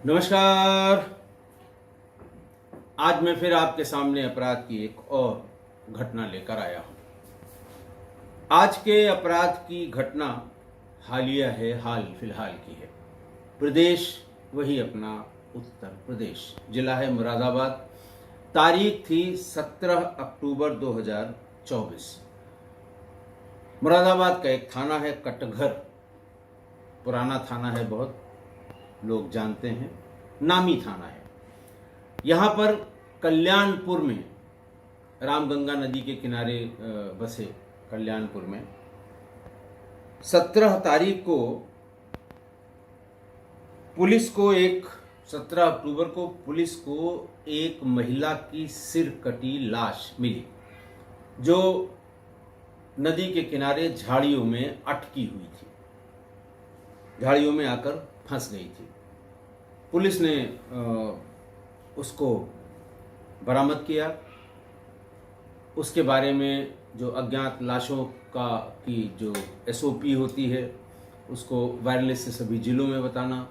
नमस्कार। आज मैं फिर आपके सामने अपराध की एक और घटना लेकर आया हूं। आज के अपराध की घटना हालिया है, हाल फिलहाल की है। प्रदेश वही अपना उत्तर प्रदेश, जिला है मुरादाबाद। तारीख थी 17 अक्टूबर 2024। मुरादाबाद का एक थाना है कटघर, पुराना थाना है, बहुत लोग जानते हैं, नामी थाना है। यहाँ पर कल्याणपुर में, रामगंगा नदी के किनारे बसे कल्याणपुर में 17 तारीख को 17 अक्टूबर को पुलिस को एक महिला की सिर कटी लाश मिली, जो नदी के किनारे झाड़ियों में अटकी हुई थी, झाड़ियों में आकर फंस गई थी। पुलिस ने उसको बरामद किया। उसके बारे में जो अज्ञात लाशों की जो SOP होती है, उसको वायरलेस से सभी जिलों में बताना,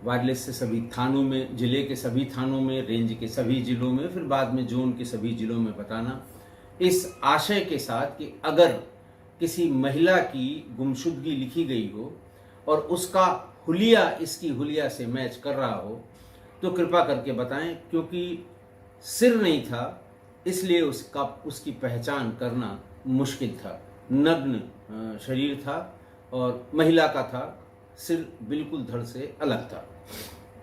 वायरलेस से सभी थानों में, जिले के सभी थानों में, रेंज के सभी जिलों में, फिर बाद में जोन के सभी जिलों में बताना, इस आशय के साथ कि अगर किसी महिला की गुमशुदगी लिखी गई हो और उसका हुलिया इसकी हुलिया से मैच कर रहा हो तो कृपा करके बताएं, क्योंकि सिर नहीं था इसलिए उसकी पहचान करना मुश्किल था। नग्न शरीर था और महिला का था, सिर बिल्कुल धड़ से अलग था।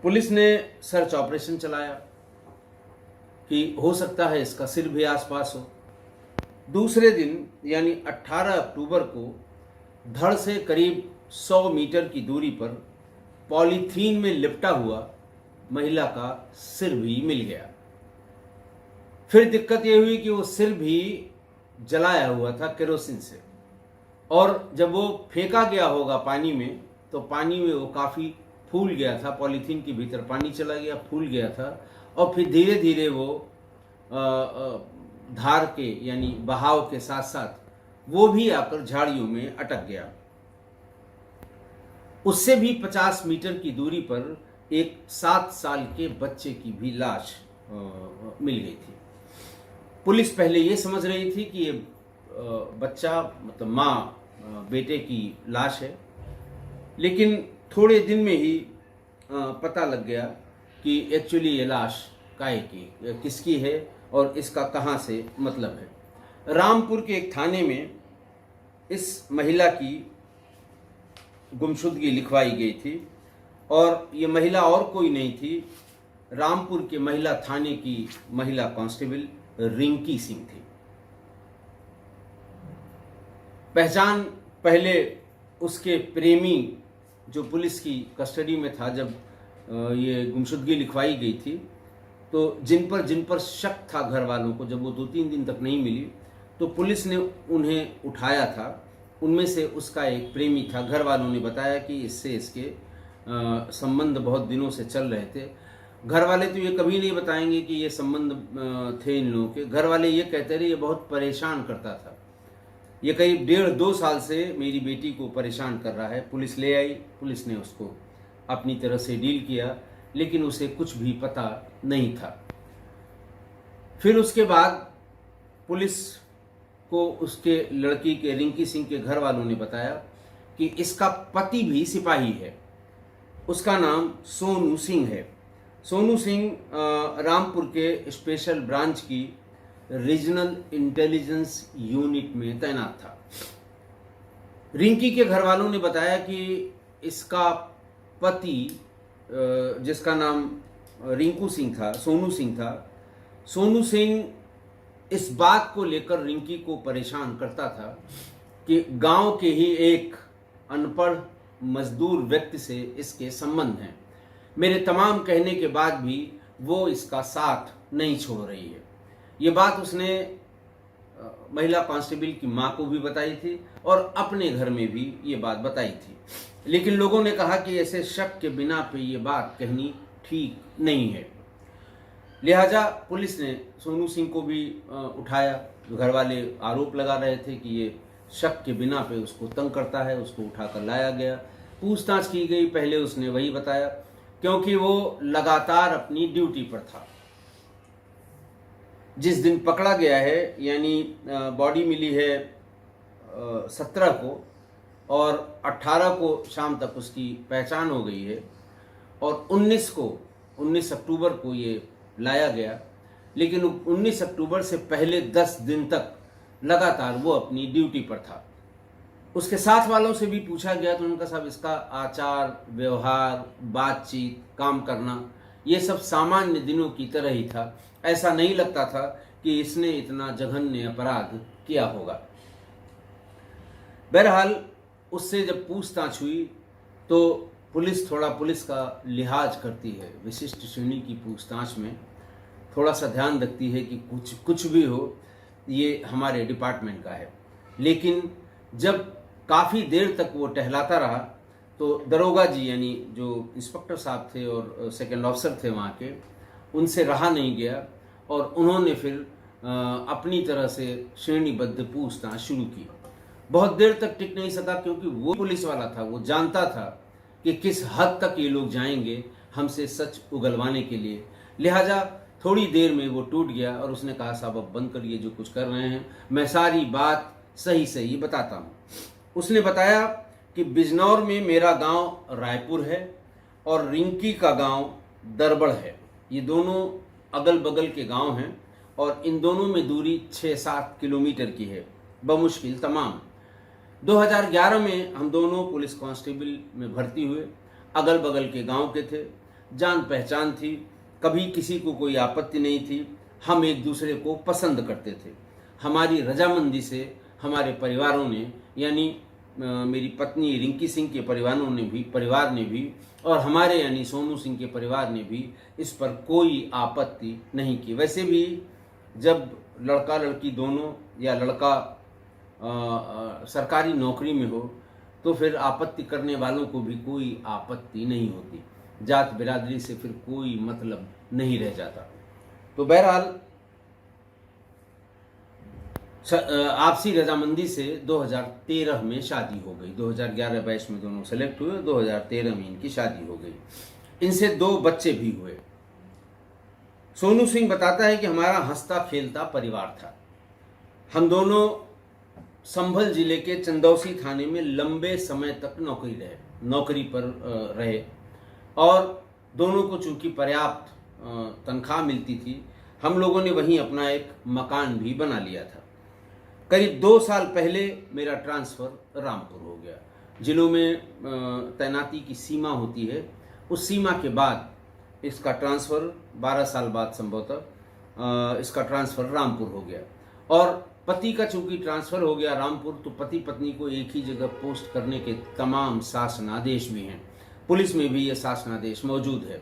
पुलिस ने सर्च ऑपरेशन चलाया कि हो सकता है इसका सिर भी आसपास हो। दूसरे दिन यानी 18 अक्टूबर को धड़ से करीब 100 मीटर की दूरी पर पॉलीथीन में लिपटा हुआ महिला का सिर भी मिल गया। फिर दिक्कत यह हुई कि वो सिर भी जलाया हुआ था केरोसिन से, और जब वो फेंका गया होगा पानी में तो पानी में वो काफ़ी फूल गया था, पॉलीथीन के भीतर पानी चला गया, फूल गया था, और फिर धीरे धीरे वो धार के यानी बहाव के साथ साथ वो भी आकर झाड़ियों में अटक गया। उससे भी 50 मीटर की दूरी पर एक 7 साल के बच्चे की भी लाश मिल गई थी। पुलिस पहले ये समझ रही थी कि ये बच्चा मतलब माँ बेटे की लाश है, लेकिन थोड़े दिन में ही पता लग गया कि एक्चुअली ये लाश काहे की, किसकी है और इसका कहाँ से मतलब है। रामपुर के एक थाने में इस महिला की गुमशुदगी लिखवाई गई थी, और ये महिला और कोई नहीं थी, रामपुर के महिला थाने की महिला कांस्टेबल रिंकी सिंह थी। पहचान पहले उसके प्रेमी जो पुलिस की कस्टडी में था, जब ये गुमशुदगी लिखवाई गई थी, तो जिन पर शक था घर वालों को, जब वो 2-3 दिन तक नहीं मिली तो पुलिस ने उन्हें उठाया था। उनमें से उसका एक प्रेमी था। घर वालों ने बताया कि इससे इसके संबंध बहुत दिनों से चल रहे थे। घर वाले तो ये कभी नहीं बताएंगे कि ये संबंध थे इन लोगों के। घर वाले ये कहते रहे ये बहुत परेशान करता था, ये करीब 1.5-2 साल से मेरी बेटी को परेशान कर रहा है। पुलिस ले आई, पुलिस ने उसको अपनी तरह से डील किया, लेकिन उसे कुछ भी पता नहीं था। फिर उसके बाद पुलिस को उसके लड़की के रिंकी सिंह के घर वालों ने बताया कि इसका पति भी सिपाही है, उसका नाम सोनू सिंह है। सोनू सिंह रामपुर के स्पेशल ब्रांच की रीजनल इंटेलिजेंस यूनिट में तैनात था। रिंकी के घर वालों ने बताया कि इसका पति, जिसका नाम रिंकू सिंह था, सोनू सिंह था, सोनू सिंह इस बात को लेकर रिंकी को परेशान करता था कि गांव के ही एक अनपढ़ मजदूर व्यक्ति से इसके संबंध हैं। मेरे तमाम कहने के बाद भी वो इसका साथ नहीं छोड़ रही है। ये बात उसने महिला कांस्टेबल की माँ को भी बताई थी और अपने घर में भी ये बात बताई थी, लेकिन लोगों ने कहा कि ऐसे शक के बिना पे ये बात कहनी ठीक नहीं है। लिहाजा पुलिस ने सोनू सिंह को भी उठाया। घर वाले आरोप लगा रहे थे कि ये शक के बिना पे उसको तंग करता है, उसको उठाकर लाया गया, पूछताछ की गई। पहले उसने वही बताया, क्योंकि वो लगातार अपनी ड्यूटी पर था। जिस दिन पकड़ा गया है, यानी बॉडी मिली है 17 को और 18 को शाम तक उसकी पहचान हो गई है और 19 अक्टूबर को ये लाया गया, लेकिन 19 अक्टूबर से पहले 10 दिन तक लगातार वो अपनी ड्यूटी पर था। उसके साथ वालों से भी पूछा गया तो उनका साहब इसका आचार व्यवहार, बातचीत, काम करना, ये सब सामान्य दिनों की तरह ही था। ऐसा नहीं लगता था कि इसने इतना जघन्य अपराध किया होगा। बहरहाल उससे जब पूछताछ हुई तो पुलिस का लिहाज करती है। विशिष्ट श्रेणी की पूछताछ में थोड़ा सा ध्यान रखती है कि कुछ भी हो ये हमारे डिपार्टमेंट का है। लेकिन जब काफ़ी देर तक वो टहलाता रहा तो दरोगा जी, यानी जो इंस्पेक्टर साहब थे और सेकंड ऑफिसर थे वहाँ के, उनसे रहा नहीं गया और उन्होंने फिर अपनी तरह से श्रेणीबद्ध पूछताछ शुरू की। बहुत देर तक टिक नहीं सका क्योंकि वो पुलिस वाला था, वो जानता था कि किस हद तक ये लोग जाएंगे हमसे सच उगलवाने के लिए। लिहाजा थोड़ी देर में वो टूट गया और उसने कहा साहब अब बंद करिए जो कुछ कर रहे हैं, मैं सारी बात सही सही बताता हूँ। उसने बताया कि बिजनौर में मेरा गांव रायपुर है और रिंकी का गांव दरबड़ है। ये दोनों अगल बगल के गांव हैं और इन दोनों में दूरी 6-7 किलोमीटर की है, बमुश्किल तमाम। 2011 में हम दोनों पुलिस कांस्टेबल में भर्ती हुए। अगल बगल के गांव के थे, जान पहचान थी, कभी किसी को कोई आपत्ति नहीं थी। हम एक दूसरे को पसंद करते थे। हमारी रजामंदी से हमारे परिवारों ने, यानी मेरी पत्नी रिंकी सिंह के परिवार ने भी और हमारे यानी सोनू सिंह के परिवार ने भी इस पर कोई आपत्ति नहीं की। वैसे भी जब लड़का लड़की दोनों या लड़का सरकारी नौकरी में हो तो फिर आपत्ति करने वालों को भी कोई आपत्ति नहीं होती। जात बिरादरी से फिर कोई मतलब नहीं रह जाता। तो बहरहाल आपसी रजामंदी से 2013 में शादी हो गई। 2011 बैच में दोनों सेलेक्ट हुए, 2013 में इनकी शादी हो गई। इनसे 2 बच्चे भी हुए। सोनू सिंह बताता है कि हमारा हंसता खेलता परिवार था। हम दोनों संभल जिले के चंदौसी थाने में लंबे समय तक नौकरी पर रहे और दोनों को चूंकि पर्याप्त तनख्वाह मिलती थी, हम लोगों ने वहीं अपना एक मकान भी बना लिया था। करीब 2 साल पहले मेरा ट्रांसफ़र रामपुर हो गया। जिलों में तैनाती की सीमा होती है, उस सीमा के बाद इसका ट्रांसफ़र 12 साल बाद संभवतः इसका ट्रांसफ़र रामपुर हो गया। और पति का चूंकि ट्रांसफ़र हो गया रामपुर, तो पति पत्नी को एक ही जगह पोस्ट करने के तमाम शासनादेश भी हैं। पुलिस में भी ये शासनादेश मौजूद है।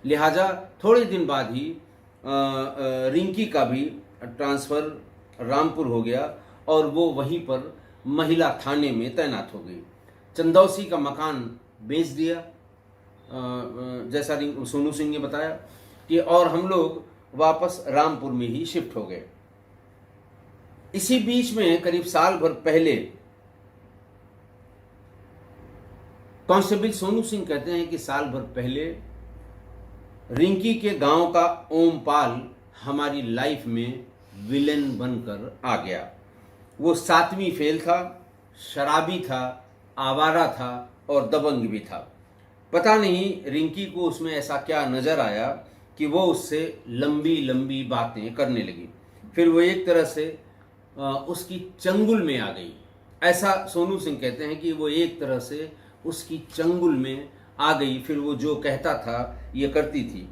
लिहाजा थोड़े दिन बाद ही रिंकी का भी ट्रांसफ़र रामपुर हो गया और वो वहीं पर महिला थाने में तैनात हो गई। चंदौसी का मकान बेच दिया, जैसा सोनू सिंह ने बताया कि, और हम लोग वापस रामपुर में ही शिफ्ट हो गए। इसी बीच में करीब साल भर पहले कांस्टेबल सोनू सिंह कहते हैं कि साल भर पहले रिंकी के गांव का ओमपाल हमारी लाइफ में विलेन बनकर आ गया। वो 7वीं फेल था, शराबी था, आवारा था और दबंग भी था। पता नहीं रिंकी को उसमें ऐसा क्या नजर आया कि वो उससे लंबी लंबी बातें करने लगी। फिर वो एक तरह से उसकी चंगुल में आ गई। ऐसा सोनू सिंह कहते हैं कि वो एक तरह से उसकी चंगुल में आ गई। फिर वो जो कहता था ये करती थी।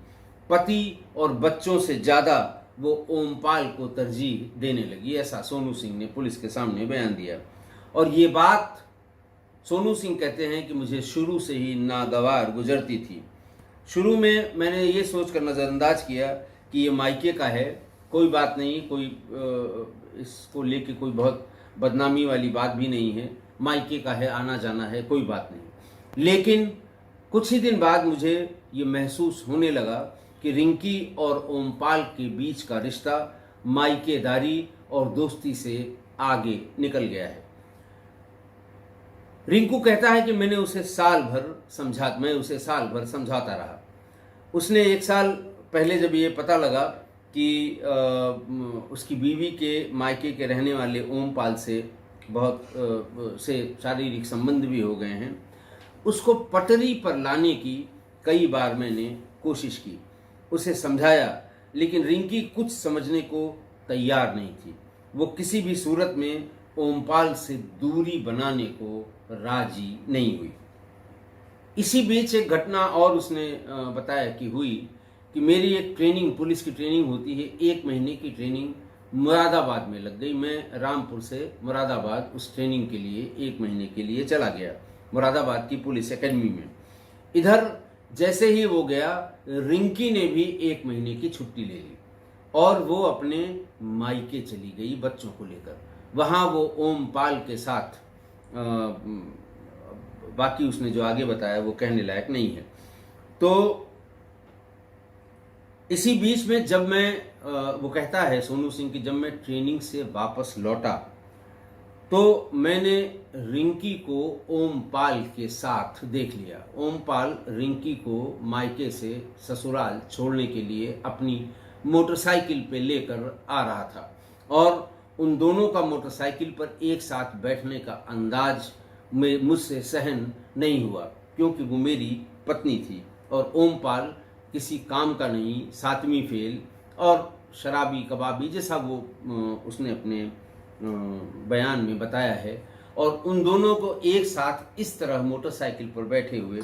पति और बच्चों से ज़्यादा वो ओमपाल को तरजीह देने लगी, ऐसा सोनू सिंह ने पुलिस के सामने बयान दिया। और ये बात सोनू सिंह कहते हैं कि मुझे शुरू से ही नागवार गुजरती थी। शुरू में मैंने ये सोचकर नज़रअंदाज किया कि ये मायके का है, कोई बात नहीं, कोई इसको लेके कोई बहुत बदनामी वाली बात भी नहीं है, मायके का है, आना जाना है, कोई बात नहीं। लेकिन कुछ ही दिन बाद मुझे ये महसूस होने लगा कि रिंकी और ओमपाल के बीच का रिश्ता मायकेदारी और दोस्ती से आगे निकल गया है। रिंकू कहता है कि मैं उसे साल भर समझाता रहा। उसने 1 साल पहले जब ये पता लगा कि उसकी बीवी के मायके के रहने वाले ओमपाल से बहुत से शारीरिक संबंध भी हो गए हैं, उसको पटरी पर लाने की कई बार मैंने कोशिश की, उसे समझाया, लेकिन रिंकी कुछ समझने को तैयार नहीं थी। वो किसी भी सूरत में ओमपाल से दूरी बनाने को राजी नहीं हुई। इसी बीच एक घटना और उसने बताया कि हुई कि मेरी एक ट्रेनिंग, पुलिस की ट्रेनिंग होती है, 1 महीने की ट्रेनिंग मुरादाबाद में लग गई। मैं रामपुर से मुरादाबाद उस ट्रेनिंग के लिए 1 महीने के लिए चला गया, मुरादाबाद की पुलिस एकेडमी में। इधर जैसे ही वो गया, रिंकी ने भी 1 महीने की छुट्टी ले ली और वो अपने मायके चली गई बच्चों को लेकर। वहाँ वो ओमपाल के साथ बाकी उसने जो आगे बताया वो कहने लायक नहीं है। तो इसी बीच में जब मैं वो कहता है सोनू सिंह की, जब मैं ट्रेनिंग से वापस लौटा तो मैंने रिंकी को ओमपाल के साथ देख लिया। ओमपाल रिंकी को मायके से ससुराल छोड़ने के लिए अपनी मोटरसाइकिल पे लेकर आ रहा था और उन दोनों का मोटरसाइकिल पर एक साथ बैठने का अंदाज मुझसे सहन नहीं हुआ, क्योंकि वो मेरी पत्नी थी और ओमपाल किसी काम का नहीं, 7वीं फेल और शराबी कबाबी जैसा वो उसने अपने बयान में बताया है। और उन दोनों को एक साथ इस तरह मोटरसाइकिल पर बैठे हुए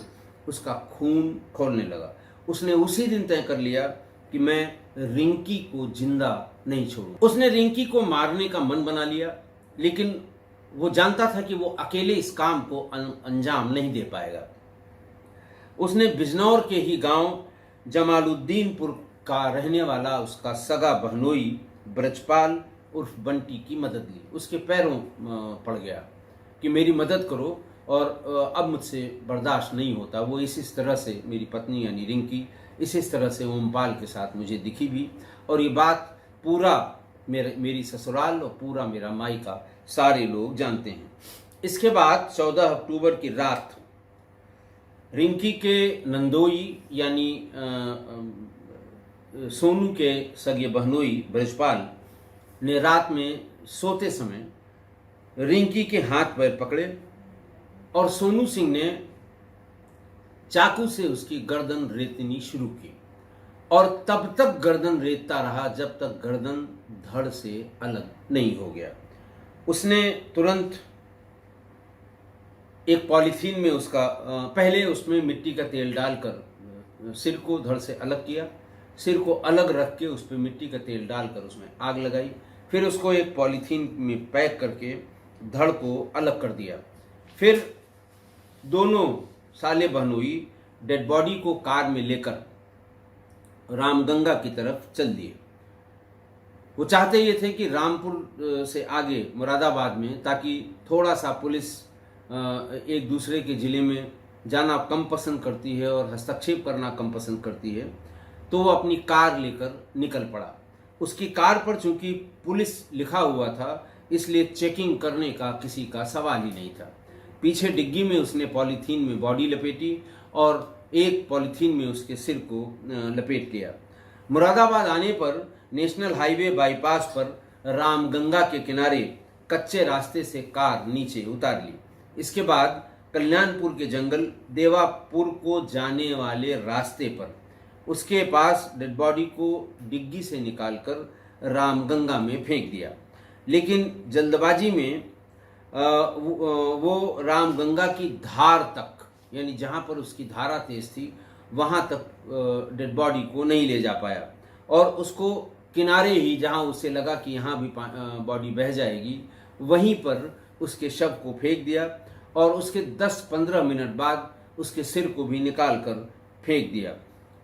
उसका खून खौलने लगा। उसने उसी दिन तय कर लिया कि मैं रिंकी को जिंदा नहीं छोड़ूं। उसने रिंकी को मारने का मन बना लिया, लेकिन वो जानता था कि वो अकेले इस काम को अंजाम नहीं दे पाएगा। उसने बिजनौर के ही गांव जमालुद्दीनपुर का रहने वाला उसका सगा बहनोई ब्रजपाल उर्फ बंटी की मदद ली। उसके पैरों पड़ गया कि मेरी मदद करो और अब मुझसे बर्दाश्त नहीं होता। वो इस तरह से, मेरी पत्नी यानी रिंकी इस तरह से ओमपाल के साथ मुझे दिखी भी, और ये बात पूरा मेरी ससुराल और पूरा मेरा मायका सारे लोग जानते हैं। इसके बाद 14 अक्टूबर की रात रिंकी के नंदोई यानी सोनू के सगे बहनोई ब्रजपाल ने रात में सोते समय रिंकी के हाथ पैर पकड़े और सोनू सिंह ने चाकू से उसकी गर्दन रेतनी शुरू की और तब तक गर्दन रेतता रहा जब तक गर्दन धड़ से अलग नहीं हो गया। उसने तुरंत एक पॉलीथीन में उसका पहले उसमें मिट्टी का तेल डालकर सिर को धड़ से अलग किया, सिर को अलग रख के उस पर मिट्टी का तेल डालकर उसमें आग लगाई, फिर उसको एक पॉलीथीन में पैक करके धड़ को अलग कर दिया। फिर दोनों साले बहनोई डेड बॉडी को कार में लेकर रामगंगा की तरफ चल दिए। वो चाहते ये थे कि रामपुर से आगे मुरादाबाद में, ताकि थोड़ा सा पुलिस एक दूसरे के ज़िले में जाना कम पसंद करती है और हस्तक्षेप करना कम पसंद करती है, तो वो अपनी कार लेकर निकल पड़ा। उसकी कार पर चूंकि पुलिस लिखा हुआ था, इसलिए चेकिंग करने का किसी का सवाल ही नहीं था। पीछे डिग्गी में उसने पॉलीथीन में बॉडी लपेटी और एक पॉलीथीन में उसके सिर को लपेट लिया। मुरादाबाद आने पर नेशनल हाईवे बाईपास पर रामगंगा के किनारे कच्चे रास्ते से कार नीचे उतार ली। इसके बाद कल्याणपुर के जंगल देवापुर को जाने वाले रास्ते पर उसके पास डेड बॉडी को डिग्गी से निकालकर रामगंगा में फेंक दिया। लेकिन जल्दबाजी में वो रामगंगा की धार तक, यानी जहाँ पर उसकी धारा तेज थी, वहाँ तक डेड बॉडी को नहीं ले जा पाया और उसको किनारे ही, जहाँ उसे लगा कि यहाँ भी बॉडी बह जाएगी, वहीं पर उसके शव को फेंक दिया और उसके 10-15 मिनट बाद उसके सिर को भी निकाल कर फेंक दिया।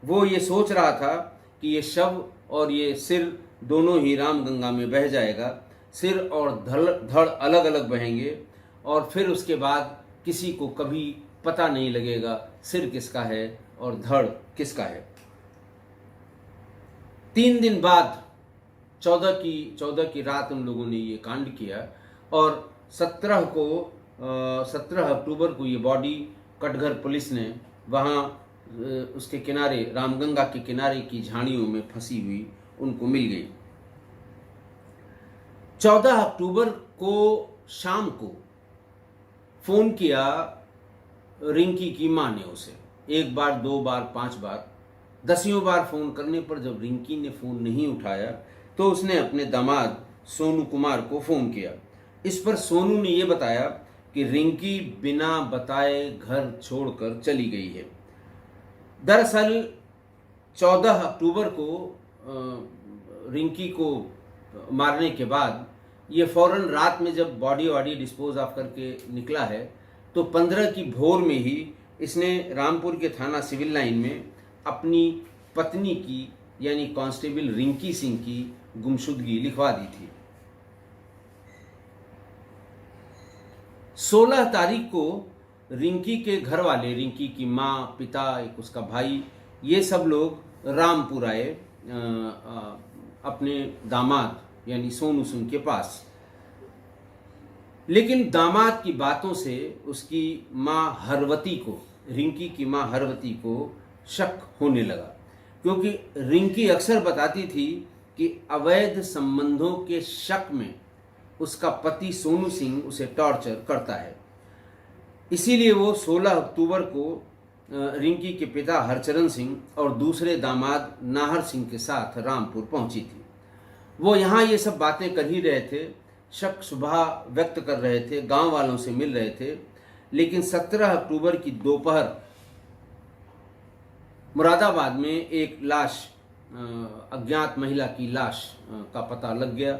वो ये सोच रहा था कि ये शव और ये सिर दोनों ही रामगंगा में बह जाएगा, सिर और धड़ अलग अलग बहेंगे और फिर उसके बाद किसी को कभी पता नहीं लगेगा सिर किसका है और धड़ किसका है। 3 दिन बाद 14 की रात हम लोगों ने ये कांड किया और 17 अक्टूबर को ये बॉडी कटघर पुलिस ने वहाँ उसके किनारे, रामगंगा के किनारे की झाड़ियों में फंसी हुई उनको मिल गई। 14 अक्टूबर को शाम को फोन किया रिंकी की मां ने उसे, 1 बार 2 बार 5 बार, 10वीं बार फोन करने पर जब रिंकी ने फोन नहीं उठाया तो उसने अपने दामाद सोनू कुमार को फोन किया। इस पर सोनू ने यह बताया कि रिंकी बिना बताए घर छोड़कर चली गई है। दरअसल 14 अक्टूबर को रिंकी को मारने के बाद ये फौरन रात में जब बॉडी डिस्पोज ऑफ करके निकला है तो 15 की भोर में ही इसने रामपुर के थाना सिविल लाइन में अपनी पत्नी की यानी कांस्टेबल रिंकी सिंह की गुमशुदगी लिखवा दी थी। 16 तारीख को रिंकी के घर वाले, रिंकी की माँ, पिता, एक उसका भाई, ये सब लोग रामपुर आए अपने दामाद यानी सोनू सिंह के पास। लेकिन दामाद की बातों से उसकी माँ हरवती को, रिंकी की माँ हरवती को शक होने लगा, क्योंकि रिंकी अक्सर बताती थी कि अवैध संबंधों के शक में उसका पति सोनू सिंह उसे टॉर्चर करता है। इसीलिए वो 16 अक्टूबर को रिंकी के पिता हरचरण सिंह और दूसरे दामाद नाहर सिंह के साथ रामपुर पहुंची थी। वो यहाँ ये सब बातें कर ही रहे थे, शक शुबहा व्यक्त कर रहे थे, गांव वालों से मिल रहे थे। लेकिन 17 अक्टूबर की दोपहर मुरादाबाद में एक लाश, अज्ञात महिला की लाश का पता लग गया।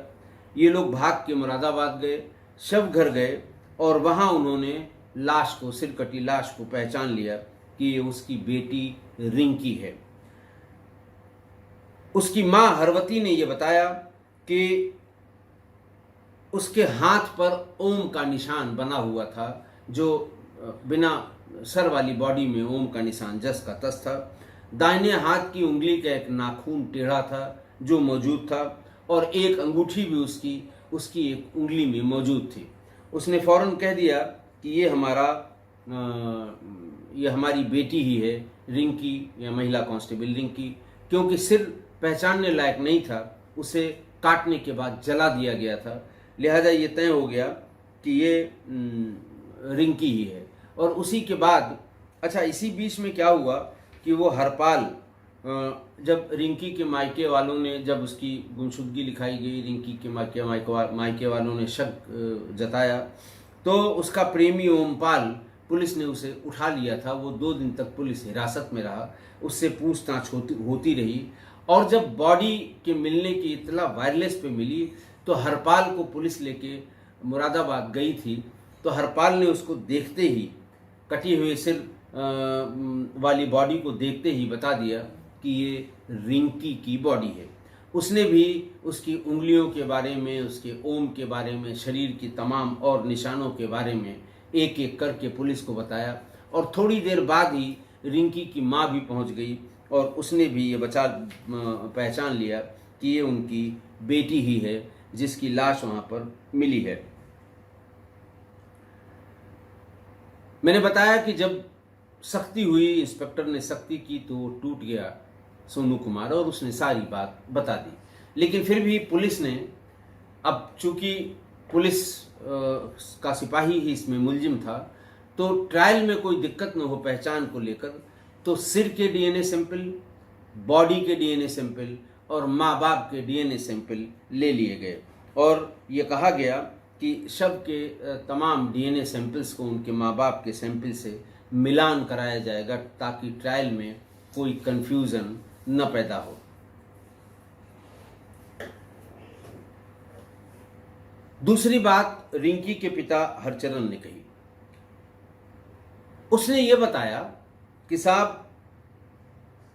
ये लोग भाग के मुरादाबाद गए, शव घर गए और वहाँ उन्होंने लाश को, सिरकटी लाश को पहचान लिया कि ये उसकी बेटी रिंकी है। उसकी माँ हरवती ने यह बताया कि उसके हाथ पर ओम का निशान बना हुआ था, जो बिना सर वाली बॉडी में ओम का निशान जस का तस था। दाहिने हाथ की उंगली का एक नाखून टेढ़ा था जो मौजूद था और एक अंगूठी भी उसकी एक उंगली में मौजूद थी। उसने फौरन कह दिया कि ये हमारी बेटी ही है, रिंकी या महिला कांस्टेबल रिंकी, क्योंकि सिर पहचानने लायक नहीं था, उसे काटने के बाद जला दिया गया था। लिहाजा ये तय हो गया कि ये रिंकी ही है। और उसी के बाद, अच्छा इसी बीच में क्या हुआ कि वो हरपाल, जब रिंकी के मायके वालों ने, जब उसकी गुमशुदगी लिखाई गई, रिंकी के मायके वालों ने शक जताया, तो उसका प्रेमी ओमपाल, पुलिस ने उसे उठा लिया था। वो 2 दिन तक पुलिस हिरासत में रहा, उससे पूछताछ होती रही। और जब बॉडी के मिलने की इत्तला वायरलेस पे मिली तो हरपाल को पुलिस लेके मुरादाबाद गई थी। तो हरपाल ने उसको देखते ही, कटी हुए सिर वाली बॉडी को देखते ही बता दिया कि ये रिंकी की बॉडी है। उसने भी उसकी उंगलियों के बारे में, उसके ओम के बारे में, शरीर की तमाम और निशानों के बारे में एक एक करके पुलिस को बताया। और थोड़ी देर बाद ही रिंकी की माँ भी पहुँच गई और उसने भी ये पहचान लिया कि ये उनकी बेटी ही है जिसकी लाश वहाँ पर मिली है। मैंने बताया कि जब सख्ती हुई, इंस्पेक्टर ने सख्ती की, तो टूट गया सोनू कुमार और उसने सारी बात बता दी। लेकिन फिर भी पुलिस ने, अब चूंकि पुलिस का सिपाही ही इसमें मुलजिम था, तो ट्रायल में कोई दिक्कत न हो पहचान को लेकर, तो सिर के डीएनए सैंपल, बॉडी के डीएनए सैंपल और माँ बाप के डीएनए सैंपल ले लिए गए और ये कहा गया कि शव के तमाम डीएनए सैंपल्स को उनके माँ बाप के सैंपल से मिलान कराया जाएगा ताकि ट्रायल में कोई कंफ्यूजन न पैदा हो। दूसरी बात रिंकी के पिता हरचरण ने कही। उसने ये बताया कि साहब,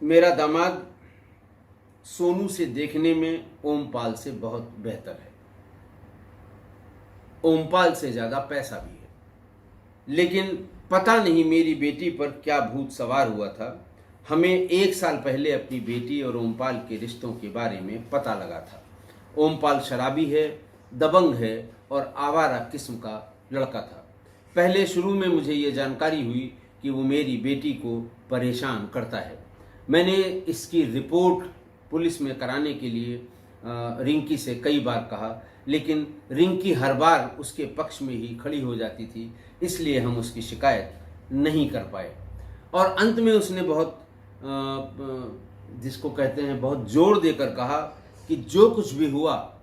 मेरा दामाद सोनू से देखने में ओमपाल से बहुत बेहतर है, ओमपाल से ज्यादा पैसा भी है, लेकिन पता नहीं मेरी बेटी पर क्या भूत सवार हुआ था। हमें 1 साल पहले अपनी बेटी और ओमपाल के रिश्तों के बारे में पता लगा था। ओमपाल शराबी है, दबंग है और आवारा किस्म का लड़का था। पहले शुरू में मुझे ये जानकारी हुई कि वो मेरी बेटी को परेशान करता है। मैंने इसकी रिपोर्ट पुलिस में कराने के लिए रिंकी से कई बार कहा, लेकिन रिंकी हर बार उसके पक्ष में ही खड़ी हो जाती थी, इसलिए हम उसकी शिकायत नहीं कर पाए। और अंत में उसने बहुत जिसको कहते हैं बहुत जोर देकर कहा कि जो कुछ भी हुआ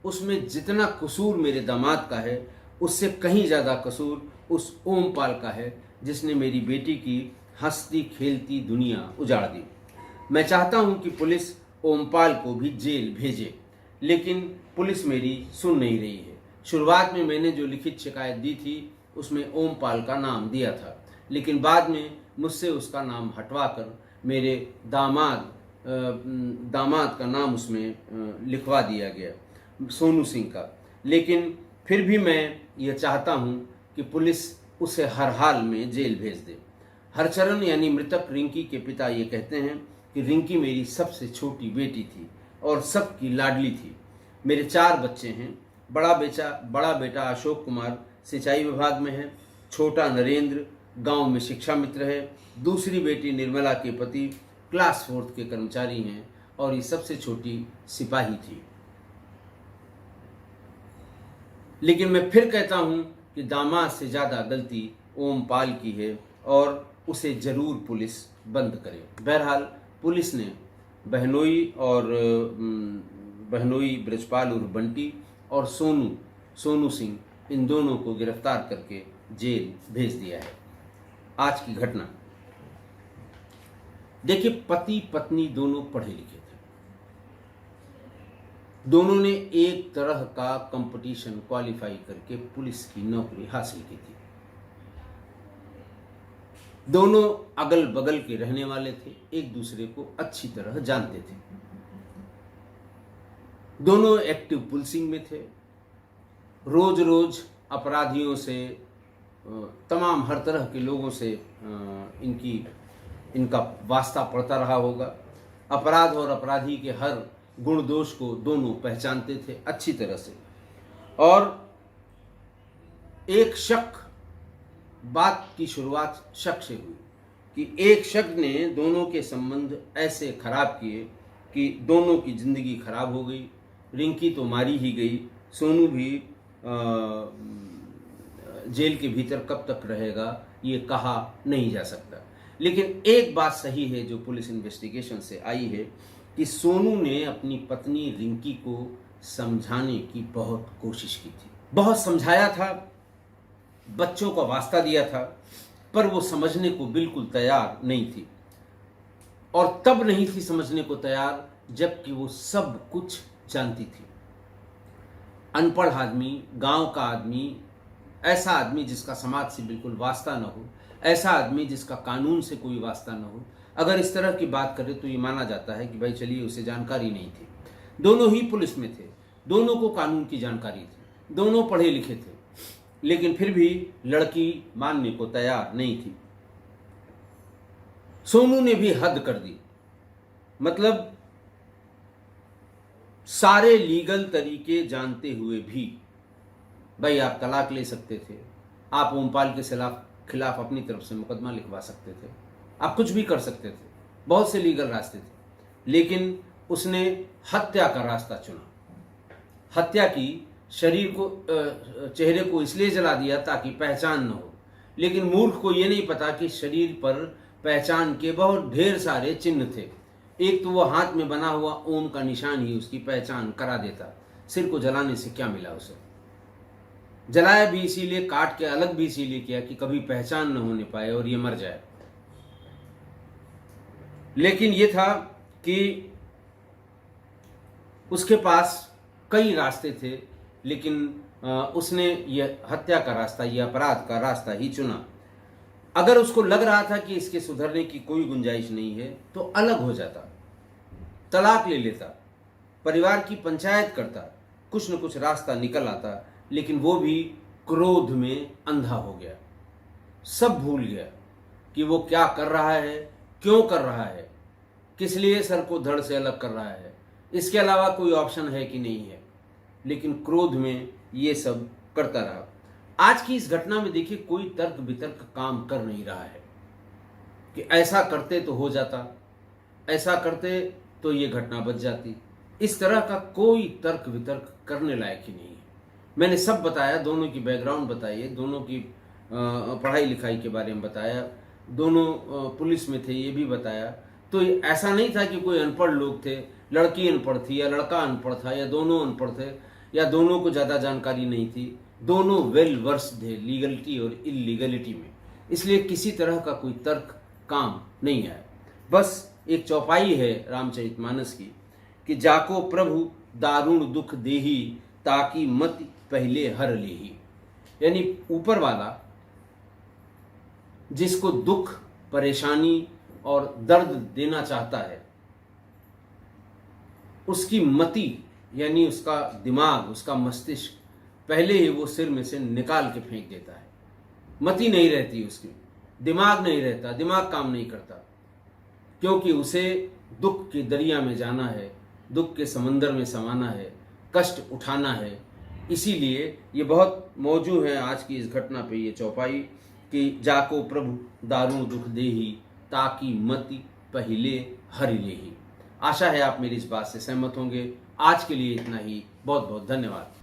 उसमें जितना कसूर मेरे दामाद का है उससे कहीं ज़्यादा कसूर उस ओमपाल का है, जिसने मेरी बेटी की हंसती खेलती दुनिया उजाड़ दी। मैं चाहता हूं कि पुलिस ओमपाल को भी जेल भेजे, लेकिन पुलिस मेरी सुन नहीं रही है। शुरुआत में मैंने जो लिखित शिकायत दी थी उसमें ओमपाल का नाम दिया था, लेकिन बाद में मुझसे उसका नाम हटवाकर मेरे दामाद का नाम उसमें लिखवा दिया गया, सोनू सिंह का। लेकिन फिर भी मैं ये चाहता हूँ कि पुलिस उसे हर हाल में जेल भेज दे। हरचरण यानी मृतक रिंकी के पिता ये कहते हैं कि रिंकी मेरी सबसे छोटी बेटी थी और सबकी लाडली थी। मेरे 4 बच्चे हैं। बड़ा बेटा अशोक कुमार सिंचाई विभाग में है, छोटा नरेंद्र गांव में शिक्षा मित्र है, दूसरी बेटी निर्मला के पति क्लास 4 के कर्मचारी हैं और ये सबसे छोटी सिपाही थी। लेकिन मैं फिर कहता हूं कि दामाद से ज़्यादा गलती ओमपाल की है और उसे जरूर पुलिस बंद करे। बहरहाल पुलिस ने बहनोई ब्रजपाल उर्फ बंटी और सोनू सिंह इन दोनों को गिरफ्तार करके जेल भेज दिया है। आज की घटना देखिए, पति पत्नी दोनों पढ़े लिखे थे, दोनों ने एक तरह का कंपटीशन क्वालिफाई करके पुलिस की नौकरी हासिल की थी। दोनों अगल बगल के रहने वाले थे, एक दूसरे को अच्छी तरह जानते थे। दोनों एक्टिव पुलिसिंग में थे। रोज रोज अपराधियों से, तमाम हर तरह के लोगों से इनका वास्ता पड़ता रहा होगा। अपराध और अपराधी के हर गुण दोष को दोनों पहचानते थे अच्छी तरह से। और एक शक, बात की शुरुआत शक से हुई कि एक शख्स ने दोनों के संबंध ऐसे खराब किए कि दोनों की जिंदगी खराब हो गई। रिंकी तो मारी ही गई, सोनू भी जेल के भीतर कब तक रहेगा ये कहा नहीं जा सकता। लेकिन एक बात सही है जो पुलिस इन्वेस्टिगेशन से आई है कि सोनू ने अपनी पत्नी रिंकी को समझाने की बहुत कोशिश की थी, बहुत समझाया था, बच्चों का वास्ता दिया था, पर वो समझने को बिल्कुल तैयार नहीं थी। और तब नहीं थी समझने को तैयार जबकि वो सब कुछ जानती थी। अनपढ़ आदमी, गांव का आदमी, ऐसा आदमी जिसका समाज से बिल्कुल वास्ता न हो, ऐसा आदमी जिसका कानून से कोई वास्ता न हो, अगर इस तरह की बात करे तो ये माना जाता है कि भाई चलिए उसे जानकारी नहीं थी। दोनों ही पुलिस में थे, दोनों को कानून की जानकारी थी, दोनों पढ़े लिखे थे, लेकिन फिर भी लड़की मानने को तैयार नहीं थी। सोनू ने भी हद कर दी, मतलब सारे लीगल तरीके जानते हुए भी, भाई आप तलाक ले सकते थे, आप ओमपाल के खिलाफ अपनी तरफ से मुकदमा लिखवा सकते थे, आप कुछ भी कर सकते थे, बहुत से लीगल रास्ते थे, लेकिन उसने हत्या का रास्ता चुना। हत्या की, शरीर को, चेहरे को इसलिए जला दिया ताकि पहचान न हो, लेकिन मूर्ख को यह नहीं पता कि शरीर पर पहचान के बहुत ढेर सारे चिन्ह थे। एक तो वो हाथ में बना हुआ ओम का निशान ही उसकी पहचान करा देता। सिर को जलाने से क्या मिला उसे? जलाया भी इसीलिए, काट के अलग भी इसीलिए किया कि कभी पहचान न होने पाए और ये मर जाए। लेकिन ये था कि उसके पास कई रास्ते थे, लेकिन उसने ये हत्या का रास्ता, ये अपराध का रास्ता ही चुना। अगर उसको लग रहा था कि इसके सुधरने की कोई गुंजाइश नहीं है तो अलग हो जाता, तलाक ले लेता, परिवार की पंचायत करता, कुछ न कुछ रास्ता निकल आता। लेकिन वो भी क्रोध में अंधा हो गया, सब भूल गया कि वो क्या कर रहा है, क्यों कर रहा है, किस लिए सर को धड़ से अलग कर रहा है, इसके अलावा कोई ऑप्शन है कि नहीं है। लेकिन क्रोध में ये सब करता रहा। आज की इस घटना में देखिए कोई तर्क वितर्क काम कर नहीं रहा है कि ऐसा करते तो हो जाता, ऐसा करते तो ये घटना बच जाती। इस तरह का कोई तर्क वितर्क करने लायक ही नहीं है। मैंने सब बताया, दोनों की बैकग्राउंड बताई, दोनों की पढ़ाई लिखाई के बारे में बताया, दोनों पुलिस में थे ये भी बताया। तो ऐसा नहीं था कि कोई अनपढ़ लोग थे, लड़की अनपढ़ थी या लड़का अनपढ़ था या दोनों अनपढ़ थे या दोनों को ज़्यादा जानकारी नहीं थी। दोनों वेल वर्स थे लीगलिटी और इलीगलिटी में, इसलिए किसी तरह का कोई तर्क काम नहीं आया। बस एक चौपाई है रामचरितमानस की कि जाको प्रभु दारुण दुख देही ताकि मत पहले हर लेही। यानी ऊपर वाला जिसको दुख, परेशानी और दर्द देना चाहता है, उसकी मति यानी उसका दिमाग, उसका मस्तिष्क पहले ही वो सिर में से निकाल के फेंक देता है। मति नहीं रहती उसकी, दिमाग नहीं रहता, दिमाग काम नहीं करता, क्योंकि उसे दुख के दरिया में जाना है, दुख के समंदर में समाना है, कष्ट उठाना है। इसीलिए ये बहुत मौजू है आज की इस घटना पे ये चौपाई कि जाको प्रभु दारुण दुख देही ताकि मति पहले हरि लेही। आशा है आप मेरी इस बात से सहमत होंगे। आज के लिए इतना ही। बहुत बहुत धन्यवाद।